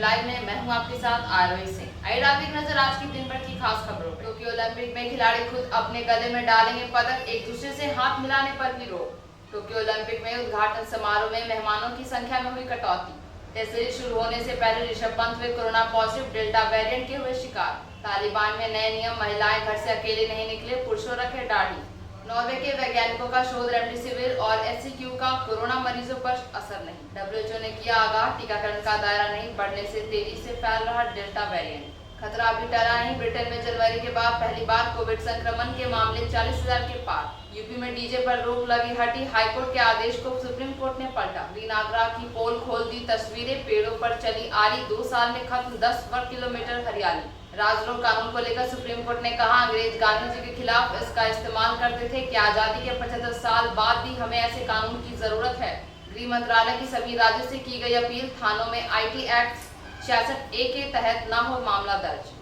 Live में मैं हूं आपके साथ आरोही सिंह। आइए डालते एक नजर आज की दिन भर की खास खबरों पे। टोक्यो ओलंपिक में खिलाड़ी खुद अपने गले में डालेंगे पदक, एक दूसरे से हाथ मिलाने पर भी रोक। टोक्यो ओलंपिक में उद्घाटन समारोह में मेहमानों की संख्या में हुई कटौती। टेस्ट सीरीज शुरू होने से पहले ऋषभ पंत हुए कोरोना पॉजिटिव, डेल्टा वेरिएंट के हुए शिकार। तालिबान में नए नियम, महिलाएं घर से अकेले नहीं निकले, पुरुषों रखे दाढ़ी। नॉर्वे के वैज्ञानिकों का शोध, रेमडेसिविर और एचसीक्यू का कोरोना मरीजों पर असर नहीं। डब्ल्यूएचओ ने किया आगाह, टीकाकरण का दायरा नहीं बढ़ने से तेजी से फैल रहा डेल्टा वेरिएंट। खतरा अभी टला नहीं, ब्रिटेन में जनवरी के बाद पहली बार कोविड संक्रमण के मामले 40,000 के पार। यूपी में डीजे पर रोक लगी हटी, हाईकोर्ट के आदेश को सुप्रीम कोर्ट ने पलटा। ग्रीन आगरा की पोल खोल दी तस्वीरें, पेड़ों पर चली आरी, 2 साल में खत्म 10 वर्ग किलोमीटर हरियाली। राजद्रोह कानून को लेकर सुप्रीम कोर्ट ने कहा, अंग्रेज गांधी जी के खिलाफ इसका इस्तेमाल करते थे, क्या आजादी के 75 साल बाद भी हमें ऐसे कानून की जरूरत है। गृह मंत्रालय की सभी राज्यों से की गई अपील, थानों में IT एक्ट 66A के तहत न हो मामला दर्ज।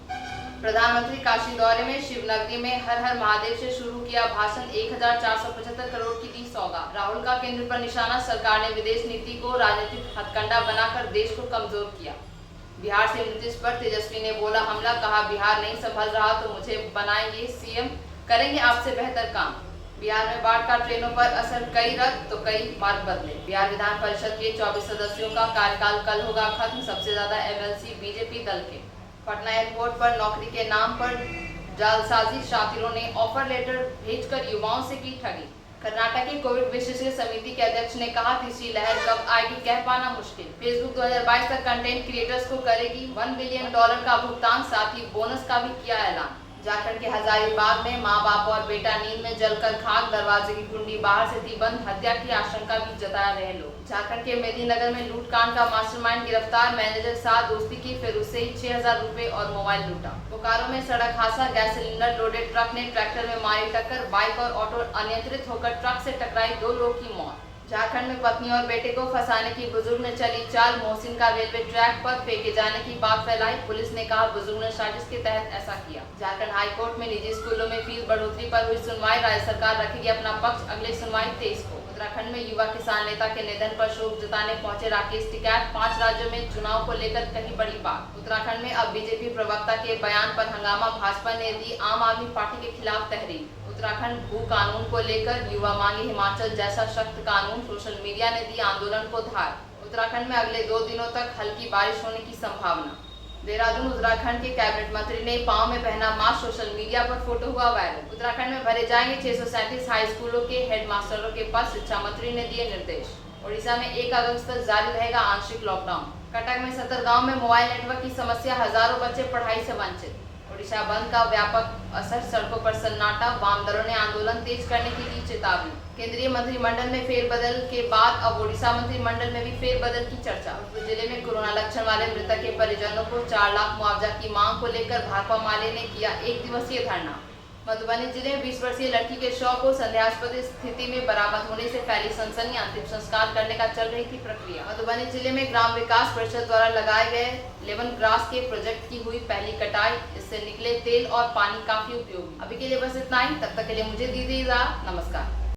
प्रधानमंत्री काशी दौरे में, शिवनगरी में हर हर महादेव से शुरू किया भाषण, 1475 करोड़ की दी सौगात। राहुल का केंद्र पर निशाना, सरकार ने विदेश नीति को राजनीतिक हथकंडा बनाकर देश को कमजोर किया। बिहार से नीतीश पर तेजस्वी ने बोला हमला, कहा बिहार नहीं संभल रहा तो मुझे बनाएंगे CM, करेंगे आपसे बेहतर काम। बिहार में बाढ़ का ट्रेनों पर असर, कई रद्द तो कई मार्ग बदले। बिहार विधान परिषद के 24 सदस्यों का कार्यकाल कल होगा खत्म, सबसे ज्यादा MLC बीजेपी दल के। पटना एयरपोर्ट पर नौकरी के नाम पर जालसाजी, शातिरों ने ऑफर लेटर भेजकर युवाओं से की ठगी। कर्नाटक की कोविड विशेषज्ञ समिति के अध्यक्ष ने कहा, तीसरी लहर कब आएगी कह पाना मुश्किल। फेसबुक 2022 तक कंटेंट क्रिएटर्स को करेगी $1 बिलियन का भुगतान, साथ ही बोनस का भी किया ऐलान। झारखंड के हजारीबाग में मां बाप और बेटा नींद में जलकर खाक, दरवाजे की कुंडी बाहर से थी बंद, हत्या की आशंका भी जता रहे लोग। झारखंड के मेदिनीनगर में लूटकांड का मास्टरमाइंड गिरफ्तार, मैनेजर साथ दोस्ती की, फिर उससे ही 6,000 रुपए और मोबाइल लूटा। बोकारो में सड़क हादसा, गैस सिलेंडर लोडेड ट्रक ने ट्रैक्टर में मारी टक्कर, बाइक और ऑटो अनियंत्रित होकर ट्रक से टकराई, 2 लोगों की मौत। झारखंड में पत्नी और बेटे को फंसाने की बुजुर्ग ने चली चाल, मोहसिन का रेलवे ट्रैक पर फेंके जाने की बात फैलाई, पुलिस ने कहा बुजुर्ग ने साजिश के तहत ऐसा किया। झारखंड हाई कोर्ट में निजी स्कूलों में फीस बढ़ोतरी पर हुई सुनवाई, राज्य सरकार रखेगी अपना पक्ष, अगली सुनवाई 23 को। उत्तराखंड में युवा किसान नेता के निधन पर शोक जताने पहुंचे राकेश टिकैत, 5 राज्यों में चुनाव को लेकर कही बड़ी बात। उत्तराखंड में अब बीजेपी प्रवक्ता के बयान पर हंगामा, भाजपा ने दी आम आदमी पार्टी के खिलाफ तहरीर। उत्तराखंड भू कानून को लेकर युवा मांगे हिमाचल जैसा सख्त कानून, सोशल मीडिया ने दी आंदोलन को धार। उत्तराखंड में अगले 2 दिनों तक हल्की बारिश होने की संभावना। देहरादून उत्तराखंड के कैबिनेट मंत्री ने पांव में पहना मास्क, सोशल मीडिया पर फोटो हुआ वायरल। उत्तराखंड में भरे जाएंगे 637 हाई स्कूलों के हेडमास्टरों के पद, शिक्षा मंत्री ने दिए निर्देश। ओडिशा में 1 अगस्त तक जारी रहेगा आंशिक लॉकडाउन। कटक में 70 गाँव में मोबाइल नेटवर्क की समस्या, हजारों बच्चे पढ़ाई से वंचित। ओडिशा बंद का व्यापक असर, सड़कों पर सन्नाटा, वाम दलों ने आंदोलन तेज करने की दी चेतावनी। केंद्रीय मंत्रिमंडल में फेरबदल के बाद अब ओडिशा मंत्रिमंडल में भी फेरबदल की चर्चा। जिले में कोरोना लक्षण वाले मृतक के परिजनों को 4 लाख मुआवजा की मांग को लेकर भाकपा माले ने किया 1 दिवसीय धरना। मधुबनी जिले में 20 वर्षीय लड़की के शव को संदेहास्पद स्थिति में बरामद होने से फैली सनसनी, अंतिम संस्कार करने का चल रही थी प्रक्रिया। मधुबनी जिले में ग्राम विकास परिषद द्वारा लगाए गए लेमन ग्रास के प्रोजेक्ट की हुई पहली कटाई, इससे निकले तेल और पानी काफी उपयोगी। अभी के लिए बस इतना ही, तब तक के लिए मुझे दीजिए इजाजत, नमस्कार।